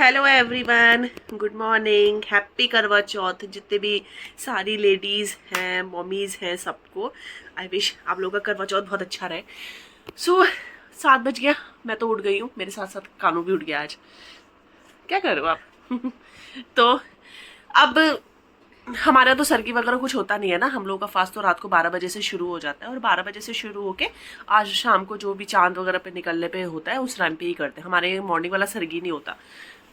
Hello everyone, good morning, happy करवा चौथ। जितने भी सारी लेडीज़ हैं, मॉमीज़ हैं, सबको आई विश आप लोगों का करवा चौथ बहुत अच्छा रहे। सो 7 बज गया, मैं तो उठ गई हूँ, मेरे साथ साथ कानू भी उठ गया आज। क्या करो आप तो अब हमारा तो सरगी वगैरह कुछ होता नहीं है ना, हम लोगों का फास्ट तो रात को 12 बजे से शुरू हो जाता है और 12 बजे से शुरू होके आज शाम को जो भी चांद वगैरह पे निकलने पे होता है उस टाइम पे ही करते हैं। हमारे मॉर्निंग वाला सरगी नहीं होता,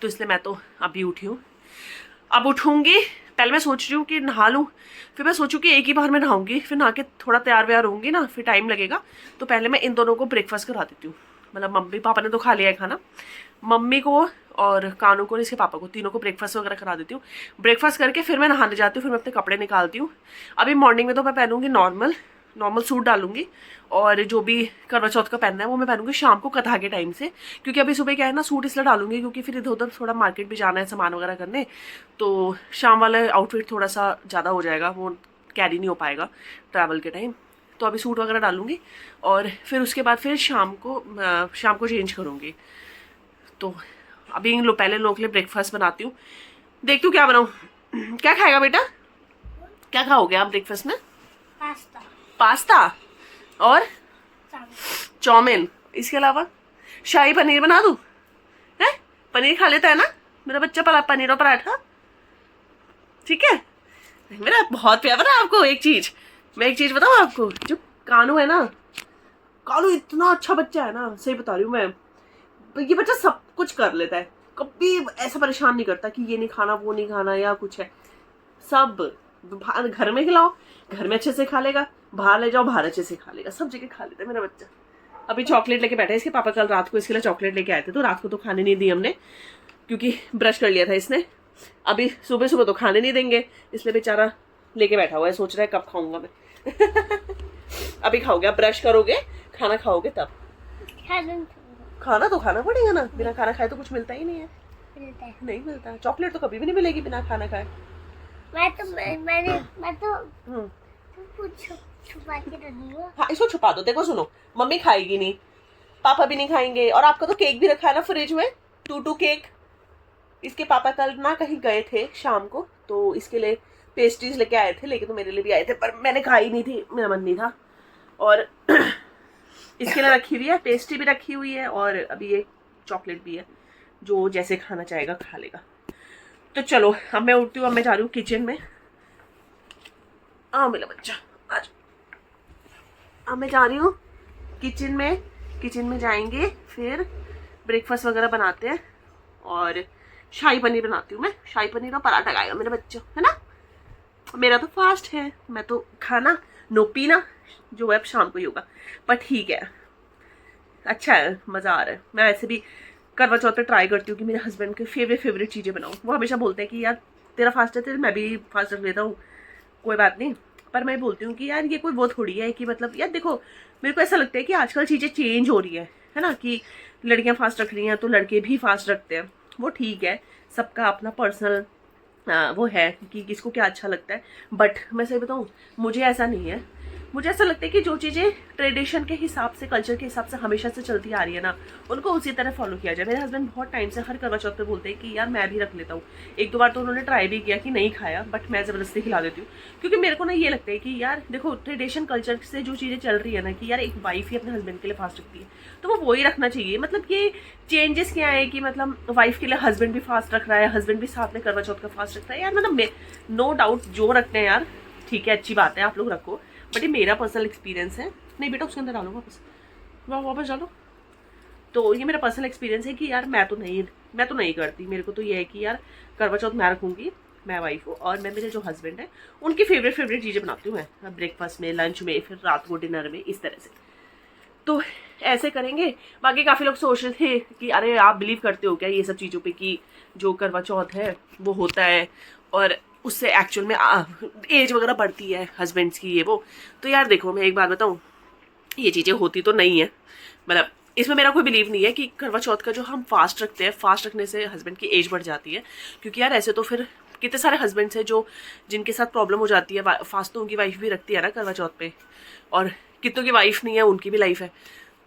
तो इसलिए मैं तो अभी उठी हूँ। अब उठूंगी, पहले मैं सोच रही हूँ कि नहा लूँ, फिर मैं सोचूँ कि एक ही बार में नहाऊंगी, फिर नहा के थोड़ा तैयार व्यार होंगी ना, फिर टाइम लगेगा। तो पहले मैं इन दोनों को ब्रेकफास्ट करा देती हूँ। मतलब मम्मी पापा ने तो खा लिया है खाना, मम्मी को और कानू को और इसके पापा को, तीनों को ब्रेकफास्ट वगैरह करा देती हूँ। ब्रेकफास्ट करके फिर मैं नहाने जाती हूँ, फिर मैं अपने कपड़े निकालती हूँ। अभी मॉर्निंग में तो मैं पहनूंगी नॉर्मल सूट डालूंगी, और जो भी करवा चौथ का पहनना है वो मैं पहनूंगी शाम को कथा के टाइम से। क्योंकि अभी सुबह क्या है ना, सूट इसलिए डालूंगी क्योंकि फिर इधर उधर थोड़ा मार्केट भी जाना है सामान वगैरह करने, तो शाम वाला आउटफिट थोड़ा सा ज़्यादा हो जाएगा, वो कैरी नहीं हो पाएगा ट्रैवल के टाइम। तो अभी सूट वगैरह डालूंगी और फिर उसके बाद फिर शाम को चेंज करूँगी। तो अभी इन लोग पहले लोग के लिए ब्रेकफास्ट बनाती हूँ, देखती हूँ क्या बनाऊँ। क्या खाएगा बेटा, क्या खाओगे आप ब्रेकफास्ट में? पास्ता। पास्ता और चाउमीन, इसके अलावा शाही पनीर बना दूँ? है, पनीर खा लेता है ना मेरा बच्चा, पनीर और पराठा, ठीक है। मेरा बहुत प्यार है आपको। मैं एक चीज बताऊँ आपको, जो कानू है ना, कानू इतना अच्छा बच्चा है ना, सही बता रही हूँ मैं। ये बच्चा सब कुछ कर लेता है, कभी ऐसा परेशान नहीं करता कि ये नहीं खाना वो नहीं खाना या कुछ है। सब घर में खिलाओ, घर में अच्छे से खा लेगा, बाहर ले जाओ बाहर अच्छे से खा लेगा, सब जगह खा लेता है मेरा बच्चा। अभी चॉकलेट लेके बैठा है, इसके पापा कल रात को इसके लिए चॉकलेट लेके आए थे, तो रात को तो खाने नहीं दी हमने क्योंकि ब्रश कर लिया था इसने। अभी सुबह सुबह तो खाने नहीं देंगे, इसलिए बेचारा लेके बैठा हुआ है, सोच रहा है कब खाऊंगा मैं अभी खाओगे, ब्रश करोगे, खाना खाओगे तब। खाना तो खाना पड़ेगा ना, बिना खाना खाए तो कुछ मिलता ही नहीं है। नहीं मिलता, चॉकलेट तो कभी भी नहीं मिलेगी बिना खाना खाए। मैं तो कुछ छुपा के रखी हूँ। हाँ, इसको छुपा दो। देखो सुनो, मम्मी खाएगी नहीं, पापा भी नहीं खाएंगे, और आपका तो केक भी रखा है ना फ्रिज में, टू केक। इसके पापा कल ना कहीं गए थे शाम को, तो इसके लिए पेस्ट्रीज लेके आए थे, लेके तो मेरे लिए भी आए थे, पर मैंने खाई नहीं थी, मेरा मन नहीं था। और इसके लिए रखी हुई है, पेस्ट्री भी रखी हुई है, और अभी ये चॉकलेट भी है, जो जैसे खाना चाहेगा खा लेगा। तो चलो अब मैं उठती हूँ, अब मैं जा रही हूँ किचन में। मेरा बच्चा आज, अब मैं जा रही हूँ किचन में जाएंगे, फिर ब्रेकफास्ट वगैरह बनाते हैं, और शाही पनीर बनाती हूँ मैं, शाही पनीर और पराठा खाएगा मेरा बच्चा, है ना। मेरा तो फास्ट है, मैं तो खाना नो पीना जो है अब शाम को ही होगा, पर ठीक है, अच्छा है, मज़ा आ रहा है। मैं ऐसे भी करवा चौथ पे ट्राई करती हूँ कि मेरे हस्बैंड के फेवरेट चीज़ें बनाऊँ। वो हमेशा बोलते हैं कि यार तेरा फास्ट है, तेरे मैं भी फास्ट रख लेता हूँ, कोई बात नहीं। पर मैं बोलती हूँ कि यार ये कोई वो थोड़ी है कि मतलब, यार देखो मेरे को ऐसा लगता है कि आजकल चीज़ें चेंज हो रही है ना, कि लड़कियाँ फास्ट रख रही हैं तो लड़के भी फास्ट रखते हैं, वो ठीक है, सबका अपना पर्सनल वो है कि किसको क्या अच्छा लगता है। बट मैं सही बताऊँ, मुझे ऐसा नहीं है। मुझे ऐसा लगता है कि जो चीज़ें ट्रेडिशन के हिसाब से, कल्चर के हिसाब से हमेशा से चलती आ रही है ना, उनको उसी तरह फॉलो किया जाए। मेरे हस्बैंड बहुत टाइम से हर करवा चौथ पे बोलते हैं कि यार मैं भी रख लेता हूँ। एक दो बार तो उन्होंने ट्राई भी किया कि नहीं खाया, बट मैं ज़बरदस्ती खिला देती हूँ, क्योंकि मेरे को ना ये लगता है कि यार देखो ट्रेडिशन कल्चर से जो चीज़ें चल रही है ना, कि यार एक वाइफ ही अपने हस्बैंड के लिए फास्ट रखती है, तो वो वही रखना चाहिए। मतलब ये चेंजेस क्या है कि मतलब वाइफ के लिए हस्बैंड भी फास्ट रख रहा है, हस्बैंड भी साथ में करवा चौथ का फास्ट रखता है, यार मतलब नो डाउट जो रखते हैं यार ठीक है, अच्छी बात है, आप लोग रखो, बट ये मेरा पर्सनल एक्सपीरियंस है। नहीं बेटा उसके अंदर डालो, वापस डालो। तो ये मेरा पर्सनल एक्सपीरियंस है कि यार मैं तो नहीं करती। मेरे को तो ये है कि यार करवा चौथ मैं रखूँगी, मैं वाइफ हूँ, और मैं मेरे जो हस्बैंड है उनकी फेवरेट चीज़ें बनाती हूँ मैं, ब्रेकफास्ट में, लंच में, फिर रात को डिनर में, इस तरह से। तो ऐसे करेंगे। बाकी काफ़ी लोग सोच रहे थे कि अरे आप बिलीव करते हो क्या ये सब चीज़ों पे कि जो करवा चौथ है वो होता है और उससे एक्चुअल में एज वगैरह बढ़ती है हस्बैंड्स की, ये वो। तो यार देखो मैं एक बात बताऊँ, ये चीज़ें होती तो नहीं है, मतलब इसमें मेरा कोई बिलीव नहीं है कि करवा चौथ का जो हम फास्ट रखते हैं, फास्ट रखने से हस्बैंड की एज बढ़ जाती है। क्योंकि यार ऐसे तो फिर कितने सारे हस्बैंड्स हैं जो जिनके साथ प्रॉब्लम हो जाती है, फास्ट तो उनकी वाइफ भी रखती है ना करवा चौथ पे, और कितनों की वाइफ नहीं है, उनकी भी लाइफ है।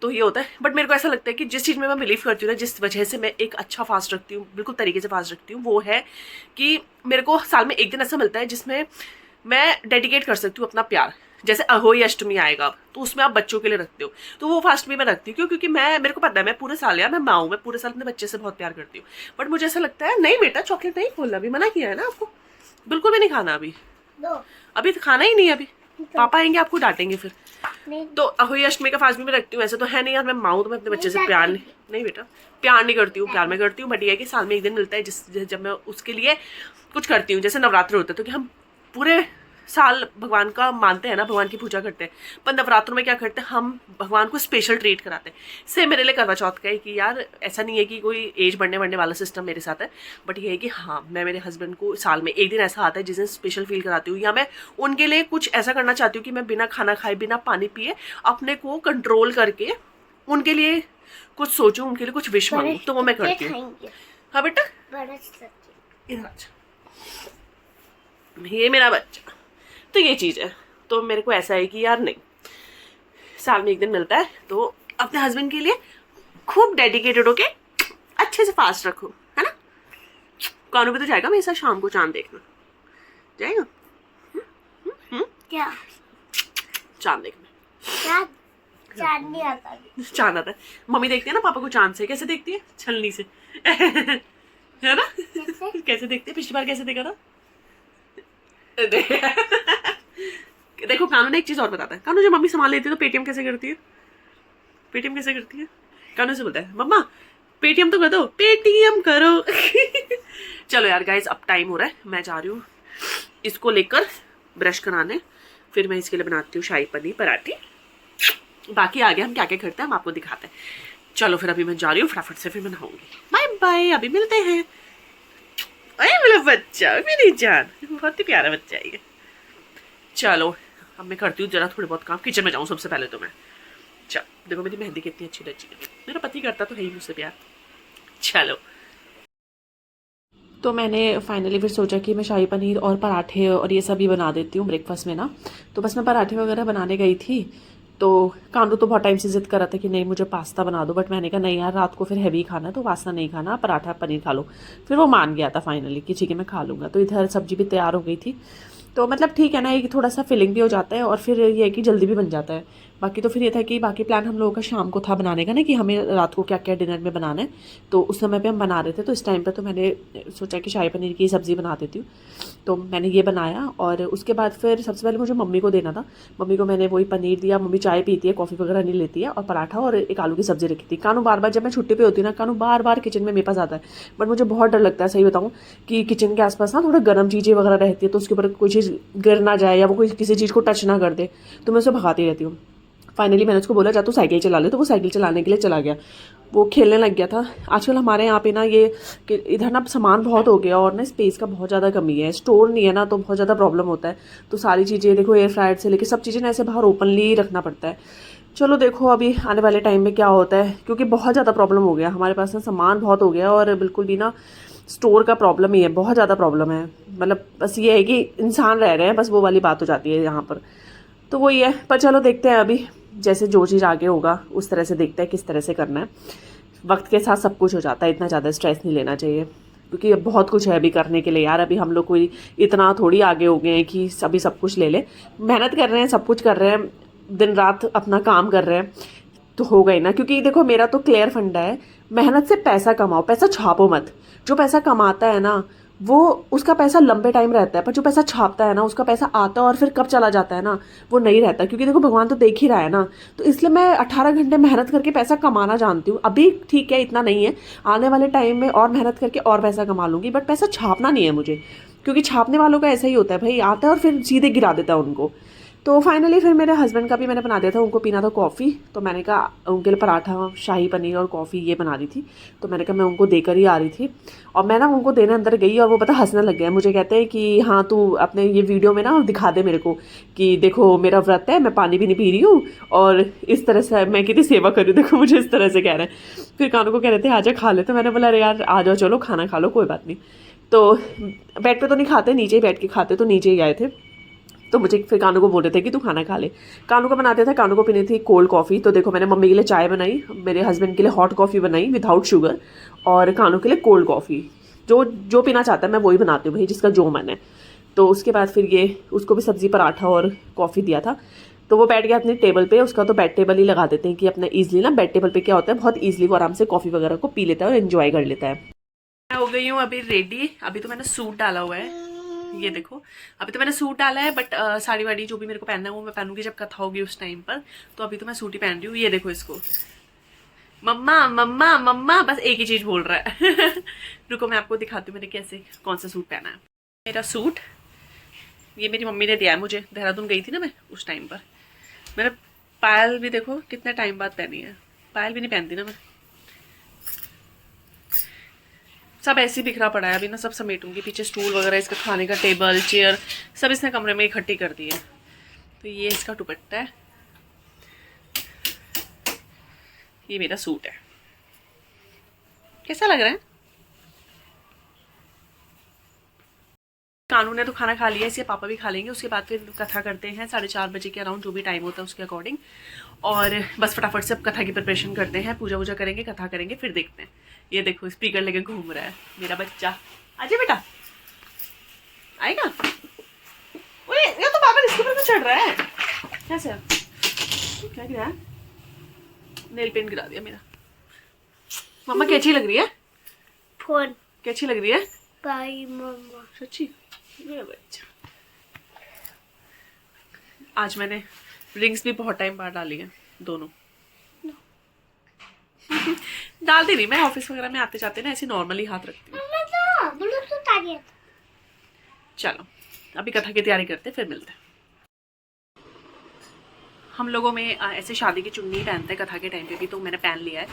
तो ये होता है। बट मेरे को ऐसा लगता है कि जिस चीज़ में मैं बिलीव करती हूँ ना, जिस वजह से मैं एक अच्छा फास्ट रखती हूँ, बिल्कुल तरीके से फास्ट रखती हूँ, वो है कि मेरे को साल में एक दिन ऐसा मिलता है जिसमें मैं डेडिकेट कर सकती हूँ अपना प्यार। जैसे अहोई अष्टमी आएगा अब, तो उसमें आप बच्चों के लिए रखते हो, तो वो फास्ट भी मैं रखती हूँ। क्यों? क्योंकि मेरे को पता है मैं पूरे साल, यार मैं माँ हूँ, मैं पूरे साल अपने बच्चे से बहुत प्यार करती हूँ। बट मुझे ऐसा लगता है नहीं बेटा चॉकलेट नहीं खोलना, अभी मना किया है ना आपको, बिल्कुल भी नहीं खाना अभी, अभी तो खाना ही नहीं है, अभी पापा आएंगे आपको डांटेंगे फिर। तो अहोई अष्टमी का फास्ट भी मैं रखती हूँ। ऐसे तो है नहीं यार, मैं माँ हूँ तो मैं अपने बच्चे से प्यार नहीं बेटा, प्यार नहीं करती हूँ, प्यार मैं करती हूँ। बट ये है कि साल में एक दिन मिलता है जब मैं उसके लिए कुछ करती हूँ। जैसे नवरात्र होते हैं तो कि हम पूरे साल भगवान का मानते हैं ना, भगवान की पूजा करते हैं, पर नवरात्रों में क्या करते हैं, हम भगवान को स्पेशल ट्रीट कराते हैं। से मेरे लिए करवा चौथ का है कि यार ऐसा नहीं है कि कोई एज बढ़ने वाला सिस्टम मेरे साथ है, बट ये है कि हाँ मैं मेरे हस्बैंड को साल में एक दिन ऐसा आता है जिस दिन स्पेशल फील कराती हूँ, या मैं उनके लिए कुछ ऐसा करना चाहती हूँ कि मैं बिना खाना खाए, बिना पानी पिए, अपने को कंट्रोल करके उनके लिए कुछ सोचूं, उनके लिए कुछ विश मांगूं, तो वो मैं करती हूँ। हाँ बेटा, इधर अच्छा, ये मेरा बच्चा, तो ये चीज़ है। तो मेरे को ऐसा है कि यार नहीं, साल में एक दिन मिलता है तो अपने हस्बैंड के लिए खूब डेडिकेटेड होके अच्छे से फास्ट रखो, है ना। कानू भी तो जाएगा मेरे साथ शाम को चांद देखना, जाएगा क्या चांद देखना? चांद नहीं आता, चांद आता है। मम्मी देखती है ना पापा को चांद से, कैसे देखती है, छलनी से है ना। कैसे देखते हैं, पिछली बार कैसे देखा था। देखो कानू ने एक चीज और बताता है, कानू जब मम्मी संभाल लेती है तो पेटीएम कैसे करती है, पेटीएम कैसे करती है, कानू से बोलता है मम्मा पेटीएम तो कर दो, पेटीएम करो। चलो यार गाइस, अब टाइम हो रहा है, मैं जा रही हूँ इसको लेकर ब्रश कराने, फिर मैं इसके लिए बनाती हूँ शाही पनीर पराठे। बाकी आगे हम क्या क्या करते हैं हम आपको दिखाते हैं। चलो फिर अभी मैं जा रही हूँ, फटाफट से फिर मैं नहाऊंगी। बाय बाय, अभी मिलते हैं। अरे मेरा बच्चा, मेरी जान, बहुत ही प्यारा बच्चा है ये। चलो अब मैं करती हूँ जरा थोड़े बहुत काम, किचन में जाऊँ सबसे पहले तो मैं। चल देखो मेरी मेहंदी कितनी अच्छी लगी है, मेरा पति करता तो है ही मुझसे प्यार। चलो तो मैंने फाइनली फिर सोचा कि मैं शाही पनीर और पराठे और ये सभी बना देती हूँ ब्रेकफास्ट में ना। तो बस मैं पराठे वगैरह बनाने गई थी, तो कांडू तो बहुत टाइम से जिद कर रहा था कि नहीं मुझे पास्ता बना दो, बट मैंने कहा नहीं यार रात को फिर हैवी खाना है तो पास्ता नहीं खाना, पराठा पनीर खा लो। फिर वो मान गया था फाइनली कि ठीक है मैं खा लूँगा। तो इधर सब्जी भी तैयार हो गई थी, तो मतलब ठीक है ना, एक थोड़ा सा फिलिंग भी हो जाता है और फिर ये है कि जल्दी भी बन जाता है। बाकी तो फिर ये था कि बाकी प्लान हम लोगों का शाम को था बनाने का ना, कि हमें रात को क्या क्या डिनर में बनाना है, तो उस समय पे हम बना रहे थे। तो इस टाइम पे तो मैंने सोचा कि शाही पनीर की सब्ज़ी बना देती हूँ, तो मैंने ये बनाया। और उसके बाद फिर सबसे पहले मुझे मम्मी को देना था, मम्मी को मैंने वही पनीर दिया। मम्मी चाय पीती है, कॉफ़ी वगैरह नहीं लेती है, और पराठा और एक आलू की सब्ज़ी रखी थी। कानू बार बार, जब मैं छुट्टी पे होती हूँ ना, कानू बार बार किचन में मेरे पास आता है, बट मुझे बहुत डर लगता है सही बताऊँ, कि किचन के आसपास ना थोड़ा गर्म चीज़ें वगैरह रहती है, तो उसके ऊपर कोई चीज़ गिर ना जाए या वो कोई किसी चीज़ को टच ना कर दे, तो मैं उसे भगाती रहती हूँ। फाइनली मैंने उसको बोला जा तू साइकिल चला ले, तो वो साइकिल चलाने के लिए चला गया, वो खेलने लग गया था। आजकल हमारे यहाँ पे ना ये कि इधर ना सामान बहुत हो गया और ना स्पेस का बहुत ज़्यादा कमी है, स्टोर नहीं है ना, तो बहुत ज़्यादा प्रॉब्लम होता है। तो सारी चीज़ें देखो एयर फ्रायर से लेके सब चीज़ें ना ऐसे बाहर ओपनली रखना पड़ता है। चलो देखो अभी आने वाले टाइम में क्या होता है, क्योंकि बहुत ज़्यादा प्रॉब्लम हो गया हमारे पास ना, सामान बहुत हो गया और बिल्कुल भी ना स्टोर का प्रॉब्लम ही है, बहुत ज़्यादा प्रॉब्लम है। मतलब बस ये है कि इंसान रह रहे हैं, बस वो वाली बात हो जाती है यहाँ पर, तो वही है। पर चलो देखते हैं अभी जैसे जो चीज़ आगे होगा उस तरह से देखते हैं किस तरह से करना है। वक्त के साथ सब कुछ हो जाता है, इतना ज़्यादा स्ट्रेस नहीं लेना चाहिए, क्योंकि बहुत कुछ है अभी करने के लिए यार। अभी हम लोग कोई इतना थोड़ी आगे हो गए हैं कि सभी सब कुछ ले ले, मेहनत कर रहे हैं, सब कुछ कर रहे हैं, दिन रात अपना काम कर रहे हैं, तो हो गई ना। क्योंकि देखो मेरा तो क्लियर फंडा है, मेहनत से पैसा कमाओ, पैसा छापो मत। जो पैसा कमाता है ना वो उसका पैसा लंबे टाइम रहता है, पर जो पैसा छापता है ना उसका पैसा आता है और फिर कब चला जाता है ना वो नहीं रहता। क्योंकि देखो भगवान तो देख ही रहा है ना, तो इसलिए मैं 18 घंटे मेहनत करके पैसा कमाना जानती हूँ। अभी ठीक है इतना नहीं है, आने वाले टाइम में और मेहनत करके और पैसा कमा लूँगी, बट पैसा छापना नहीं है मुझे, क्योंकि छापने वालों का ऐसा ही होता है भाई, आता है और फिर सीधे गिरा देता है उनको। तो फाइनली फिर मेरे हस्बैंड का भी मैंने बना दिया था, उनको पीना था कॉफ़ी, तो मैंने कहा उनके लिए पराठा शाही पनीर और कॉफ़ी ये बना रही थी, तो मैंने कहा मैं उनको देकर ही आ रही थी। और मैं ना उनको देने अंदर गई और वो पता हंसने लग गया, मुझे कहते हैं कि हाँ तू अपने ये वीडियो में ना दिखा दे मेरे को कि देखो मेरा व्रत है, मैं पानी भी नहीं पी रही हूँ और इस तरह से मैं कितनी सेवा कर रही हूँ, देखो मुझे इस तरह से कह रहे हैं। फिर कानू को कह रहे थे आजा खा ले, तो मैंने बोला अरे यार आ जाओ चलो खाना खा लो कोई बात नहीं। तो बेड पे तो नहीं खाते, नीचे ही बैठ के खाते, तो नीचे ही आए थे। तो मुझे फिर कानू को बोल रहे थे कि तू खाना खा ले। कानू को बनाते थे, कानू को पीनी थी कोल्ड कॉफ़ी। तो देखो मैंने मम्मी के लिए चाय बनाई, मेरे हस्बैंड के लिए हॉट कॉफ़ी बनाई विदाउट शुगर, और कानू के लिए कोल्ड कॉफ़ी। जो जो पीना चाहता है मैं वही बनाती हूँ भाई, जिसका जो मन है। तो उसके बाद फिर ये उसको भी सब्ज़ी पराठा और कॉफ़ी दिया था। तो वो बैठ गया अपनी टेबल पे। उसका तो बेड टेबल ही लगा देते हैं कि अपना ईजिली ना बेड टेबल पे क्या होता है, बहुत ईजिली वो आराम से कॉफ़ी वगैरह को पी लेता है और एंजॉय कर लेता है। मैं हो गई हूँ अभी रेडी। अभी तो मैंने सूट डाला हुआ है, ये देखो। अभी तो मैंने सूट डाला है, बट साड़ी वाड़ी जो भी मेरे को पहनना है वो मैं पहनूंगी जब कथा होगी उस टाइम पर। तो अभी तो मैं सूट ही पहन रही हूँ। ये देखो इसको, मम्मा मम्मा मम्मा बस एक ही चीज़ बोल रहा है। रुको मैं आपको दिखाती हूँ मैंने कैसे कौन सा सूट पहना है। मेरा सूट ये मेरी मम्मी ने दिया है मुझे, देहरादून गई थी ना मैं उस टाइम पर। मैंने पायल भी देखो कितने टाइम बाद पहनी है, पायल भी नहीं पहनती ना मैं। सब ऐसे ही बिखरा पड़ा है, अभी ना सब समेटूंगी। पीछे स्टूल वगैरह, इसका खाने का टेबल चेयर सब इसने कमरे में इकट्ठी कर दी है। तो ये इसका दुपट्टा है, ये मेरा सूट है। कैसा लग रहा है? कानू ने तो खाना खा लिया, इसके पापा भी खा लेंगे। उसके बाद फिर कथा करते हैं 4:30 बजे के अराउंड, जो भी टाइम होता है उसके अकॉर्डिंग। और बस फटाफट से अब कथा की प्रिपरेशन करते हैं, पूजा वूजा करेंगे, कथा करेंगे, फिर देखते हैं। ये देखो स्पीकर लेके घूम रहा है मेरा बच्चा। आजा बेटा, आएगा। ओए ये तो पापा इसके ऊपर चढ़ रहा है। कैसे क्या गिरा? नेल पेंट गिरा दिया मेरा। मम्मा कैची लग रही है? फोन कैची लग रही है? बाई मम्मा सच्ची मेरा बच्चा। आज मैंने रिंग्स भी बहुत टाइम बाद डाली है, दोनों। डालती नहीं मैं, ऑफिस वगैरह में आते जाते ना ऐसे नॉर्मली हाथ रखती हूँ। चलो अभी कथा की तैयारी करते फिर मिलते हैं। हम लोगों में ऐसे शादी की चुन्नी पहनते हैं कथा के टाइम पे भी, तो मैंने पहन लिया है।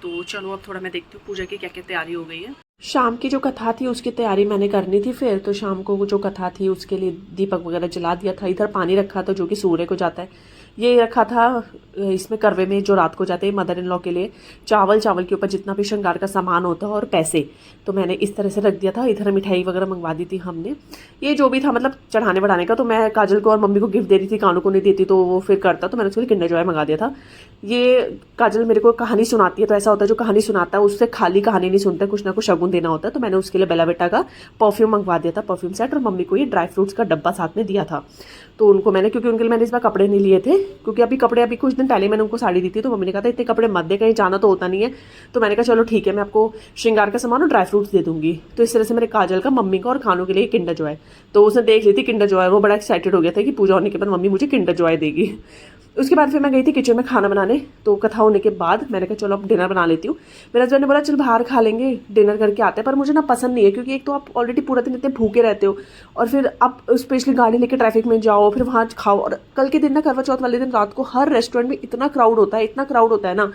तो चलो अब थोड़ा मैं देखती हूँ पूजा की क्या क्या तैयारी हो गई है। शाम की जो कथा थी उसकी तैयारी मैंने करनी थी फिर। तो शाम को जो कथा थी उसके लिए दीपक वगैरह जला दिया था। इधर पानी रखा था जो कि सूर्य को जाता है। ये रखा था इसमें करवे में जो रात को जाते हैं मदर इन लॉ के लिए। चावल के ऊपर जितना भी श्रृंगार का सामान होता है और पैसे, तो मैंने इस तरह से रख दिया था। इधर मिठाई वगैरह मंगवा दी थी हमने। ये जो भी था मतलब चढ़ाने बढ़ाने का, तो मैं काजल को और मम्मी को गिफ्ट दे रही थी, कानू को नहीं देती तो वो फिर करता, तो मैंने उसके लिए किंडर जॉय मंगा दिया था। ये काजल मेरे को कहानी सुनाती है, तो ऐसा होता है जो कहानी सुनाता है उससे खाली कहानी नहीं सुनता, कुछ ना कुछ शगुन देना होता है। तो मैंने उसके लिए बेला बेटा का परफ्यूम मंगवा दिया था, परफ्यूम सेट। और मम्मी को ये ड्राई फ्रूट्स का डब्बा साथ में दिया था। तो उनको मैंने, क्योंकि उनके लिए मैंने इस बार कपड़े नहीं लिए थे, क्योंकि अभी कुछ दिन पहले मैंने उनको साड़ी दी थी। तो मम्मी ने कहा था इतने कपड़े मत दे, कहीं जाना तो होता नहीं है। तो मैंने कहा चलो ठीक है, मैं आपको श्रृंगार का सामान और ड्राई फ्रूट्स दे दूंगी। तो इस तरह से मेरे काजल का, मम्मी का और खानों के लिए किंडर जॉय। तो उसने देख ली थी किंडर जॉय, वो बड़ा एक्साइटेड हो गया था कि पूजा होने के बाद मम्मी मुझे किंडर जॉय देगी। उसके बाद फिर मैं गई थी किचन में खाना बनाने। तो कथा होने के बाद मैंने कहा चलो अब डिनर बना लेती हूँ। मेरे हस्बैंड ने बोला चल बाहर खा लेंगे, डिनर करके आते हैं। पर मुझे ना पसंद नहीं है, क्योंकि एक तो आप ऑलरेडी पूरा दिन इतने भूखे रहते हो, और फिर आप स्पेशली गाड़ी लेके ट्रैफिक में जाओ, फिर वहाँ खाओ। और कल के दिन ना करवा चौथ वाले दिन रात को हर रेस्टोरेंट में इतना क्राउड होता है ना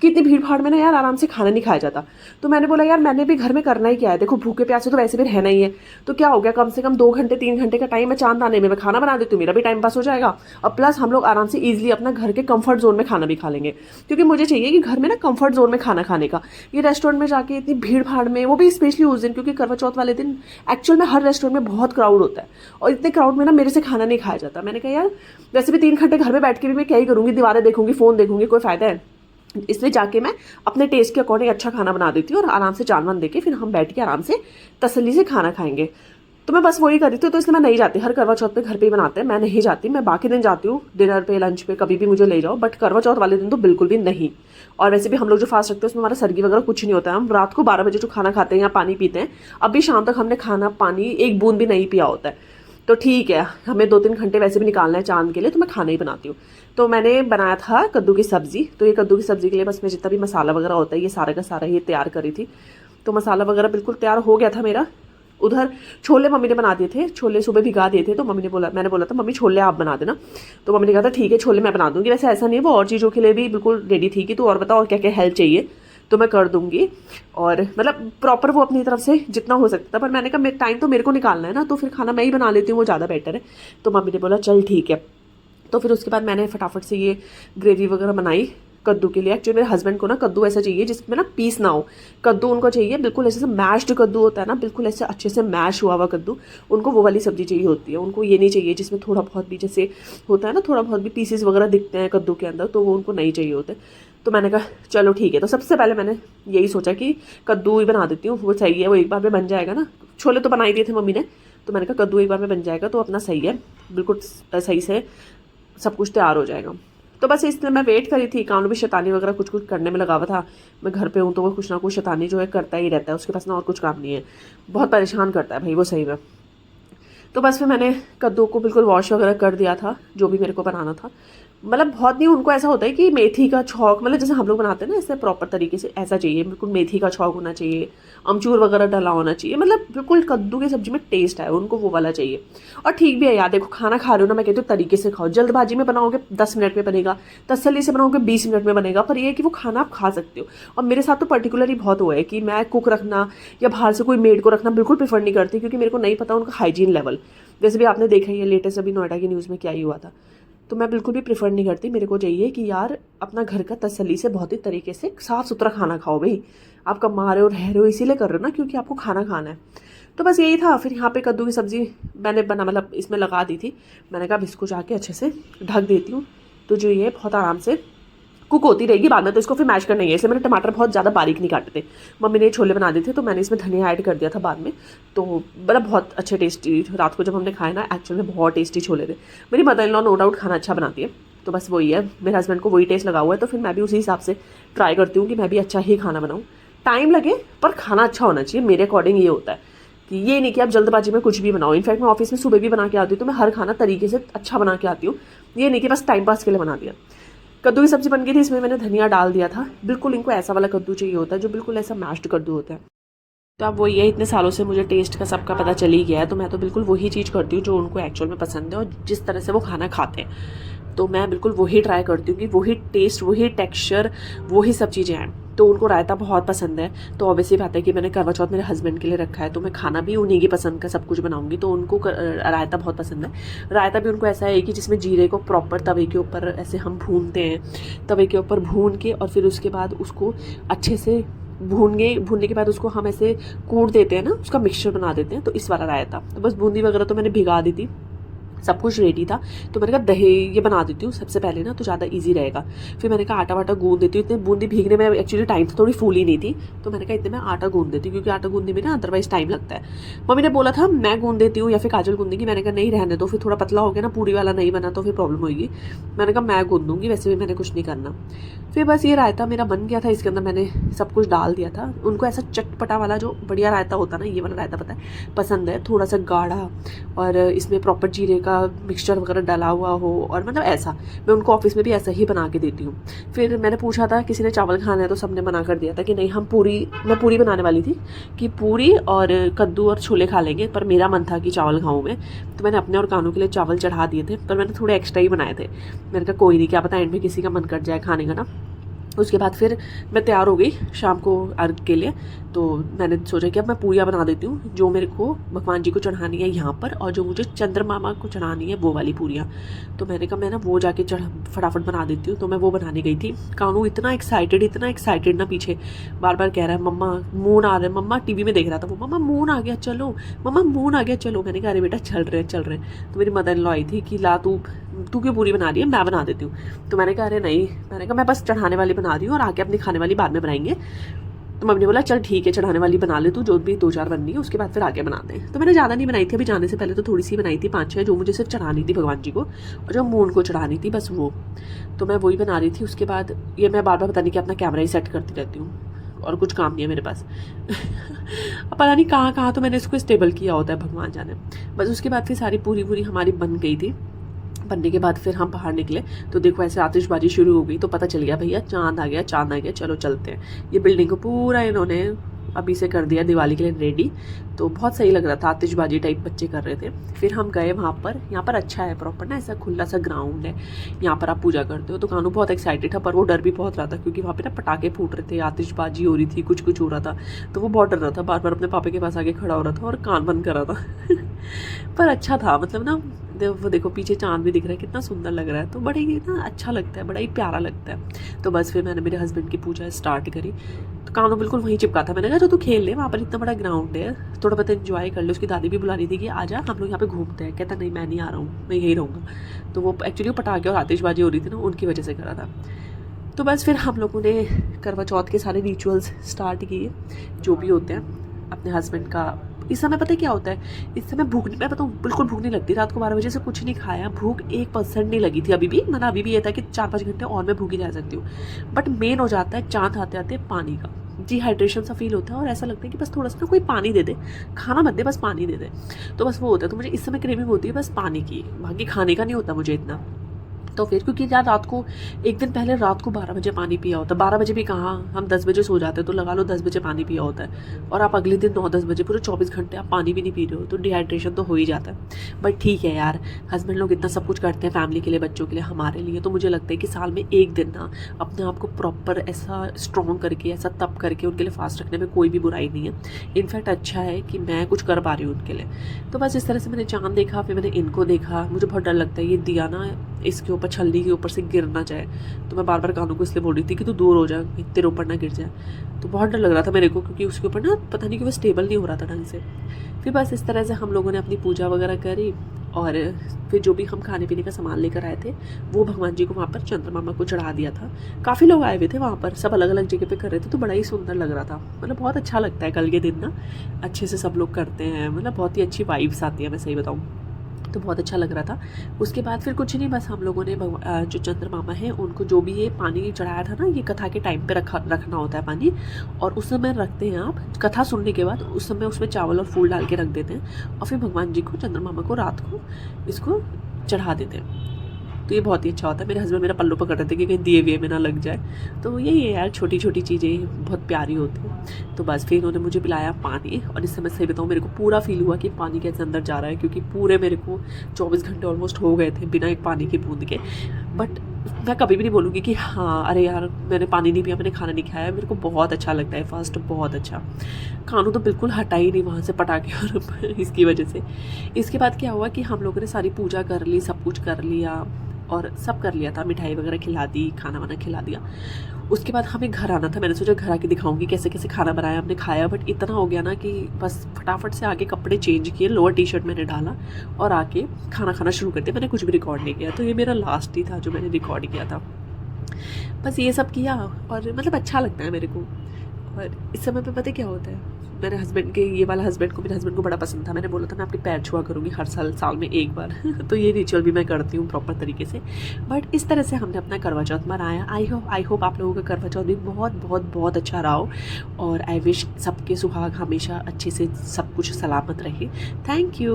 कि इतनी भीड़ भाड़ में ना यार आराम से खाना नहीं खाया जाता। तो मैंने बोला यार मैंने भी घर में करना ही क्या है, देखो भूखे प्यासे तो वैसे भी रहना ही है। तो क्या हो गया, कम से कम 2 घंटे 3 घंटे का टाइम है चांद आने में, मैं खाना बना देती हूँ, मेरा भी टाइम पास हो जाएगा। और प्लस हम लोग आराम से ईजिली अपना घर के कंफर्ट जोन में खाना भी खा लेंगे, क्योंकि मुझे चाहिए कि घर में ना कंफर्ट जोन में खाना खाने का। ये रेस्टोरेंट में जाके इतनी भीड़ भाड़ में, वो भी स्पेशली उस दिन, क्योंकि करवा चौथ वाले दिन एक्चुअल में हर रेस्टोरेंट में बहुत क्राउड होता है, और इतने क्राउड में ना मेरे से खाना नहीं खाया जाता। मैंने कहा यार वैसे भी 3 घंटे घर में बैठ के भी मैं क्या ही करूँगी, दीवारें देखूंगी, फ़ोन देखूंगी, कोई फ़ायदा है। इसलिए जाके मैं अपने टेस्ट के अकॉर्डिंग अच्छा खाना बना देती हूँ, और आराम से जानवन देके फिर हम बैठ के आराम से तसल्ली से खाना खाएंगे। तो मैं बस वही कर रही थी। तो इसलिए मैं नहीं जाती, हर करवा चौथ पे घर पे ही बनाते हैं, मैं नहीं जाती। मैं बाकी दिन जाती हूँ डिनर पे, लंच पे, कभी भी मुझे ले जाओ, बट करवा चौथ वाले दिन तो बिल्कुल भी नहीं। और वैसे भी हम लोग जो फास्ट रखते हैं उसमें हमारा सरगी वगैरह कुछ नहीं होता है। हम रात को 12 बजे जो खाना खाते हैं या पानी पीते हैं, अभी शाम तक हमने खाना पानी एक बूंद भी नहीं पिया होता है। तो ठीक है, हमें 2-3 घंटे वैसे भी निकालना है चांद के लिए, तो मैं खाना ही बनाती हूँ। तो मैंने बनाया था कद्दू की सब्ज़ी। तो ये कद्दू की सब्ज़ी के लिए बस मैं जितना भी मसाला वगैरह होता है ये सारा का सारा ही तैयार करी थी। तो मसाला वगैरह बिल्कुल तैयार हो गया था मेरा। उधर छोले मम्मी ने बना दिए थे, छोले सुबह भिगा दिए थे। तो मैंने बोला था मम्मी छोले आप बना देना। तो मम्मी ने कहा था ठीक है छोले मैं बना दूँगी। वैसे ऐसा नहीं है, वो और चीज़ों के लिए भी बिल्कुल रेडी थी कि तू और बता और क्या क्या हेल्प चाहिए तो मैं कर दूंगी। और मतलब प्रॉपर वो अपनी तरफ से जितना हो सकता था, पर मैंने कहा टाइम तो मेरे को निकालना है ना, तो फिर खाना मैं ही बना लेती हूँ, वो ज़्यादा बेटर है। तो मम्मी ने बोला चल ठीक है। तो फिर उसके बाद मैंने फटाफट से ये ग्रेवी वगैरह बनाई। कद्दू के लिए। एक्चुअली मेरे हस्बैंड को ना कद्दू ऐसा चाहिए जिसमें ना पीस ना हो। कद्दू उनको चाहिए बिल्कुल ऐसे मैश्ड कद्दू होता है ना, बिल्कुल ऐसे अच्छे से मैश हुआ हुआ कद्दू, उनको वो वाली सब्ज़ी चाहिए होती है। उनको ये नहीं चाहिए जिसमें थोड़ा बहुत भी जैसे होता है ना, थोड़ा बहुत भी पीसेस वगैरह दिखते हैं कद्दू के अंदर, तो वो उनको नहीं चाहिए होते। तो मैंने कहा चलो ठीक है। तो सबसे पहले मैंने यही सोचा कि कद्दू ही बना देती हूँ, वो सही है, वो एक बार में बन जाएगा ना। छोले तो बना ही दिए थे मम्मी ने, तो मैंने कहा कद्दू एक बार में बन जाएगा तो अपना सही है, बिल्कुल सही से सब कुछ तैयार हो जाएगा। तो बस इसलिए मैं वेट करी थी। कानू भी शैतानी वगैरह कुछ कुछ करने में लगा हुआ था। मैं घर पे हूँ तो वो कुछ ना कुछ शैतानी जो है करता ही रहता है, उसके पास ना और कुछ काम नहीं है, बहुत परेशान करता है भाई वो सही में। तो बस फिर मैंने कद्दू को बिल्कुल वॉश वगैरह कर दिया था, जो भी मेरे को बनाना था। मतलब बहुत नहीं, उनको ऐसा होता है कि मेथी का छौंक, मतलब जैसे हम लोग बनाते हैं ना ऐसे प्रॉपर तरीके से ऐसा चाहिए, बिल्कुल मेथी का छौंक होना चाहिए, अमचूर वगैरह डला होना चाहिए, मतलब बिल्कुल कद्दू की सब्जी में टेस्ट है, उनको वो वाला चाहिए। और ठीक भी है यार, देखो खाना खा रहे हो ना, मैं कहती हूँ तरीके से खाओ। जल्दबाजी में बनाओगे 10 मिनट में बनेगा, तसल्ली से बनाओगे 20 मिनट में बनेगा, पर ये है कि वो खाना आप खा सकते हो। और मेरे साथ तो पर्टिकुलरली बहुत हुआ है कि मैं कुक रखना या बाहर से कोई मेड को रखना बिल्कुल प्रेफर नहीं करती, क्योंकि मेरे को नहीं पता उनका हाइजीन लेवल। जैसे भी आपने देखा ही है लेटेस्ट अभी नोएडा की न्यूज़ में क्या ही हुआ था, तो मैं बिल्कुल भी प्रेफर नहीं करती। मेरे को चाहिए कि यार अपना घर का तसल्ली से बहुत ही तरीके से साफ़ सुथरा खाना खाओ भाई। आप कमा रहे हो रह रहे हो इसीलिए कर रहे हो ना, क्योंकि आपको खाना खाना है। तो बस यही था। फिर यहाँ पे कद्दू की सब्ज़ी मैंने बना, मतलब इसमें लगा दी थी। मैंने कहा अब इसको जाके अच्छे से ढक देती हूँ, तो जो ये बहुत आराम से कुक होती रहेगी। बाद में तो इसको फिर मैश करना ही है, इसलिए मैंने टमाटर बहुत ज़्यादा बारीक नहीं काटे थे। मम्मी ने छोले बना दिए थे तो मैंने इसमें धनिया ऐड कर दिया था बाद में, तो मतलब बहुत अच्छे टेस्टी। रात को जब हमने खाए ना, एक्चुअल में बहुत टेस्टी छोले थे। मेरी mother in law no doubt खाना अच्छा बनाती है, तो बस वही है, मेरे हस्बैंड को वही टेस्ट लगा हुआ है, तो फिर मैं भी उसी हिसाब से ट्राई करती हूँ कि मैं भी अच्छा ही खाना बनाऊँ। टाइम लगे पर खाना अच्छा होना चाहिए, मेरे अकॉर्डिंग ये होता है कि ये नहीं कि आप जल्दबाजी में कुछ भी बनाओ। इनफैक्ट मैं ऑफिस में सुबह भी बना के आती हूँ, तो मैं हर खाना तरीके से अच्छा बना के आती हूँ, ये नहीं कि बस टाइम पास के लिए बना दिया। कद्दू की सब्ज़ी बन गई थी, इसमें मैंने धनिया डाल दिया था। बिल्कुल इनको ऐसा वाला कद्दू चाहिए होता है जो बिल्कुल ऐसा मैश्ड कद्दू होता है। तो अब वही है, इतने सालों से मुझे टेस्ट का सबका पता चल ही गया है, तो मैं तो बिल्कुल वही चीज़ करती हूँ जो उनको एक्चुअल में पसंद है और जिस तरह से वो खाना खाते हैं। तो मैं बिल्कुल वही ट्राई करती हूँ कि वही टेस्ट, वही टेक्सचर, वही सब चीज़ें हैं। तो उनको रायता बहुत पसंद है, तो ऑब्वियसली बात है कि मैंने करवा चौथ मेरे हस्बैंड के लिए रखा है, तो मैं खाना भी उन्हीं की पसंद का सब कुछ बनाऊंगी। तो उनको रायता बहुत पसंद है। रायता भी उनको ऐसा है कि जिसमें जीरे को प्रॉपर तवे के ऊपर ऐसे हम भूनते हैं, तवे के ऊपर भून के और फिर उसके बाद उसको अच्छे से भूनने के बाद उसको हम ऐसे कूट देते हैं ना, उसका मिक्सचर बना देते हैं। तो इस वाला रायता, तो बस बूंदी वगैरह तो मैंने भिगा दी थी, सब कुछ रेडी था। तो मैंने कहा दही ये बना देती हूँ सबसे पहले ना, तो ज़्यादा इजी रहेगा। फिर मैंने कहा आटा वाटा गूंद देती हूँ। इतने बूंदी भीगने में एक्चुअली टाइम थोड़ी फूली नहीं थी, तो मैंने कहा इतने मैं आटा गूंद देती हूँ, क्योंकि आटा गूंदने में ना अदरवाइज टाइम लगता है। मम्मी ने बोला था मैं गूंद देती हूँ या फिर काजल गूंदेगी, मैंने कहा नहीं रहने दो, फिर थोड़ा पतला हो गया ना, पूरी वाला नहीं बना तो फिर प्रॉब्लम होगी। मैंने कहा मैं गूंद दूँगी, वैसे भी मैंने कुछ नहीं करना। फिर बस ये रायता मेरा बन गया था, इसके अंदर मैंने सब कुछ डाल दिया था। उनको ऐसा चटपटा वाला जो बढ़िया रायता होता है ना, ये वाला रायता पता है पसंद है, थोड़ा सा गाढ़ा और इसमें प्रॉपर जीरे का मिक्सचर वगैरह डाला हुआ हो, और मतलब ऐसा मैं उनको ऑफिस में भी ऐसा ही बना के देती हूँ। फिर मैंने पूछा था किसी ने चावल खाना है, तो सबने मना कर दिया था कि नहीं हम मैं पूरी बनाने वाली थी कि पूरी और कद्दू और छोले खा लेंगे, पर मेरा मन था कि चावल खाऊँ मैं, तो मैंने अपने और कानू के लिए चावल चढ़ा दिए थे, पर मैंने थोड़े एक्स्ट्रा ही बनाए थे। मैंने कहा कोई नहीं, क्या पता एंड में किसी का मन कर जाए खाने का ना। उसके बाद फिर मैं तैयार हो गई शाम को अर्घ के लिए, तो मैंने सोचा कि अब मैं पूरियाँ बना देती हूँ जो मेरे को भगवान जी को चढ़ानी है यहाँ पर, और जो मुझे चंद्रमा को चढ़ानी है वो वाली पूरियाँ। तो मैंने कहा मैं ना वो जाके फटाफट बना देती हूँ। तो मैं वो बनाने गई थी। कानू इतना एक्साइटेड ना, पीछे बार बार कह रहा है मम्मा मून आ रहा है, मम्मा टीवी में देख रहा था वो, मम्मा मून आ गया चलो, मम्मा मून आ गया चलो। मैंने कहा अरे बेटा चल रहे हैं। तो मेरी मदर इन लॉ आई थी कि ला तू क्यों पूरी बना रही है, मैं बना देती हूँ। तो मैंने कहा अरे नहीं, मैंने कहा मैं बस चढ़ाने वाली बना रही हूँ और आगे अपनी खाने वाली बाद में बनाएंगे। तो मम्मी ने बोला चल ठीक है, चढ़ाने वाली बना ले तू, जो भी 2-4 बननी है उसके बाद फिर आगे बनाते हैं। तो मैंने ज़्यादा नहीं बनाई थी, अभी जाने से पहले तो थोड़ी सी बनाई थी 5-6, जो मुझे सिर्फ चढ़ानी थी भगवान जी को और जो मून को चढ़ानी थी, बस वो। तो मैं वही बना रही थी। उसके बाद ये मैं बार बार पता नहीं कि अपना कैमरा ही सेट करती रहती हूँ और कुछ काम नहीं है मेरे पास अब पता नहीं कहाँ तो मैंने इसको स्टेबल किया होता है, भगवान जाने। बस उसके बाद फिर सारी पूरी हमारी बन गई थी। बनने के बाद फिर हम बाहर निकले तो देखो ऐसे आतिशबाजी शुरू हो गई, तो पता चल गया भैया चांद आ गया, चलो चलते हैं। ये बिल्डिंग को पूरा इन्होंने अभी से कर दिया दिवाली के लिए रेडी, तो बहुत सही लग रहा था, आतिशबाजी टाइप बच्चे कर रहे थे। फिर हम गए वहाँ पर, यहाँ पर अच्छा है प्रॉपर ना, ऐसा खुला सा ग्राउंड है, यहाँ पर आप पूजा करते हो। तो कानू बहुत एक्साइटेड था, पर वो डर भी बहुत रहा था क्योंकि वहाँ पे ना पटाखे फूट रहे थे, आतिशबाजी हो रही थी, कुछ हो रहा था, तो वो बहुत डर रहा था, बार बार अपने पापा के पास आके खड़ा हो रहा था और कान बंद कर रहा था पर अच्छा था, मतलब ना वो देखो पीछे चांद भी दिख रहा है, कितना सुंदर लग रहा है। तो बड़ा ही ना अच्छा लगता है, बड़ा ही प्यारा लगता है। तो बस फिर मैंने मेरे हस्बैंड की पूजा स्टार्ट करी। तो कानू बिल्कुल वहीं चिपका था। मैंने कहा जो तू खेल ले, वहाँ पर इतना बड़ा ग्राउंड है, थोड़ा बहुत एंजॉय कर ले। उसकी दादी भी बुला रही थी कि आजा हम लोग यहाँ पे घूमते हैं। कहता नहीं मैं नहीं आ रहा हूँ, मैं यहीं रहूँगा। तो वो एक्चुअली वो पटाखे और आतिशबाजी हो रही थी ना, उनकी वजह से करा था। तो बस फिर हम लोगों ने करवा चौथ के सारे रिचुअल्स स्टार्ट किए जो भी होते हैं अपने हस्बैंड का। इस समय पता है क्या होता है, इस समय भूख, मैं बताऊँ बिल्कुल भूख नहीं लगती। रात को 12 बजे से कुछ नहीं खाया, भूख 1% नहीं लगी थी अभी भी। मतलब अभी भी ये था कि 4-5 घंटे और मैं भूखी रह सकती हूँ। बट मेन हो जाता है चाँद आते आते पानी का, डिहाइड्रेशन सा फील होता है और ऐसा लगता है कि बस थोड़ा सा ना कोई पानी दे दे, खाना मत दे बस पानी दे दे। तो बस वो होता है। तो मुझे इस समय क्रेविंग होती है बस पानी की, बाकी खाने का नहीं होता मुझे इतना। तो फिर क्योंकि यार रात को एक दिन पहले रात को 12 बजे पानी पिया होता है। 12 बजे भी कहाँ, हम 10 बजे सो जाते हैं, तो लगा लो 10 बजे पानी पिया होता है। और आप अगले दिन 9-10 बजे पूरे 24 घंटे आप पानी भी नहीं पी रहे हो, तो डिहाइड्रेशन तो हो ही जाता है। बट ठीक है यार, हस्बैंड लोग इतना सब कुछ करते हैं फैमिली के लिए, बच्चों के लिए, हमारे लिए। तो मुझे लगता है कि साल में एक दिन ना अपने आप को प्रॉपर ऐसा स्ट्रॉन्ग करके, ऐसा तप करके उनके लिए फास्ट रखने में कोई भी बुराई नहीं है। इनफैक्ट अच्छा है कि मैं कुछ कर पा रही हूँ उनके लिए। तो बस इस तरह से मैंने चाँद देखा, फिर मैंने इनको देखा। मुझे बहुत डर लगता है ये दिया ना इसके ऊपर, छल्ली के ऊपर से गिर ना जाए। तो मैं बार बार कानों को इसलिए बोल रही थी कि तू दूर हो जा, तेरे ऊपर ना गिर जाए। तो बहुत डर लग रहा था मेरे को, क्योंकि उसके ऊपर ना पता नहीं कि वो स्टेबल नहीं हो रहा था ढंग से। फिर बस इस तरह से हम लोगों ने अपनी पूजा वगैरह करी। और फिर जो भी हम खाने पीने का सामान लेकर आए थे वो भगवान जी को वहाँ पर चंद्रमा को चढ़ा दिया था। काफ़ी लोग आए हुए थे वहाँ पर, सब अलग अलग जगह पे कर रहे थे। तो बड़ा ही सुंदर लग रहा था। मतलब बहुत अच्छा लगता है कल के दिन ना, अच्छे से सब लोग करते हैं। मतलब बहुत ही अच्छी वाइब्स आती है, मैं सही बताऊँ तो बहुत अच्छा लग रहा था। उसके बाद फिर कुछ नहीं, बस हम लोगों ने जो चंद्रमा है उनको जो भी ये पानी चढ़ाया था ना, ये कथा के टाइम पे रखना होता है पानी। और उस समय रखते हैं आप, कथा सुनने के बाद उस समय उसमें चावल और फूल डाल के रख देते हैं। और फिर भगवान जी को, चंद्रमा को रात को इसको चढ़ा देते हैं। तो ये बहुत ही अच्छा होता है। मेरे हस्बैंड मेरा पल्लू पकड़ रहे थे कि कहीं दिए विए में ना लग जाए। तो यही है यार, छोटी छोटी चीज़ें बहुत प्यारी होती हैं। तो बस फिर इन्होंने मुझे पिलाया पानी। और इस समय सही बताऊँ, मेरे को पूरा फील हुआ कि पानी कैसे अंदर जा रहा है, क्योंकि पूरे मेरे को 24 घंटे ऑलमोस्ट हो गए थे बिना एक पानी की बूंद के। बट मैं कभी भी नहीं बोलूँगी कि हाँ अरे यार मैंने पानी नहीं पिया, मैंने खाना नहीं खाया। मेरे को बहुत अच्छा लगता है फास्ट, बहुत अच्छा। खानू तो बिल्कुल हटा ही नहीं वहाँ से पटाखे और इसकी वजह से। इसके बाद क्या हुआ कि हम लोगों ने सारी पूजा कर ली, सब कुछ कर लिया और सब कर लिया था। मिठाई वगैरह खिला दी, खाना वाना खिला दिया। उसके बाद हमें घर आना था। मैंने सोचा घर आके दिखाऊंगी कैसे कैसे खाना बनाया, हमने खाया। बट इतना हो गया ना कि बस फटाफट से आके कपड़े चेंज किए, लोअर टी शर्ट मैंने डाला और आके खाना खाना शुरू कर दिया। मैंने कुछ भी रिकॉर्ड नहीं किया। तो ये मेरा लास्ट ही था जो मैंने रिकॉर्ड किया था। बस ये सब किया और मतलब अच्छा लगता है मेरे को। और इस समय पे पता क्या होता है, मेरे हस्बैंड के, ये वाला हस्बैंड को, मेरे हस्बैंड को बड़ा पसंद था। मैंने बोला था मैं आपके पैर छुआ करूँगी हर साल में एक बार तो ये रिचुअल भी मैं करती हूँ प्रॉपर तरीके से। बट इस तरह से हमने अपना करवा चौथ मनाया। आई होप आप लोगों का करवा चौथ भी बहुत बहुत बहुत अच्छा रहा हो। और आई विश सबके सुहाग हमेशा अच्छे से सब कुछ सलामत रहे। Thank you.